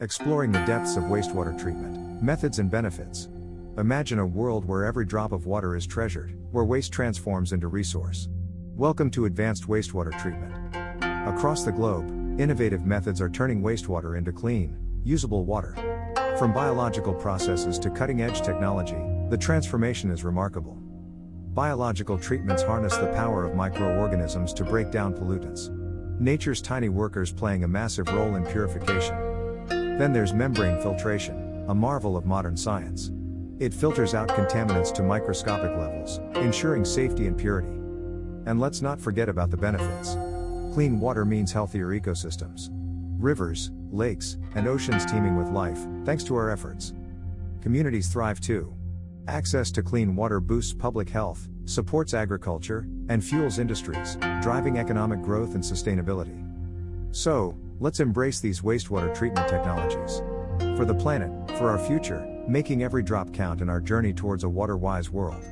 Exploring the depths of wastewater treatment, methods and benefits. Imagine a world where every drop of water is treasured, where waste transforms into resource. Welcome to advanced wastewater treatment. Across the globe, innovative methods are turning wastewater into clean, usable water. From biological processes to cutting-edge technology, the transformation is remarkable. Biological treatments harness the power of microorganisms to break down pollutants. Nature's tiny workers playing a massive role in purification. Then there's membrane filtration, a marvel of modern science. It filters out contaminants to microscopic levels, ensuring safety and purity. And let's not forget about the benefits. Clean water means healthier ecosystems. Rivers, lakes, and oceans teeming with life, thanks to our efforts. Communities thrive too. Access to clean water boosts public health, supports agriculture, and fuels industries, driving economic growth and sustainability. So, let's embrace these wastewater treatment technologies. For the planet, for our future, making every drop count in our journey towards a water-wise world.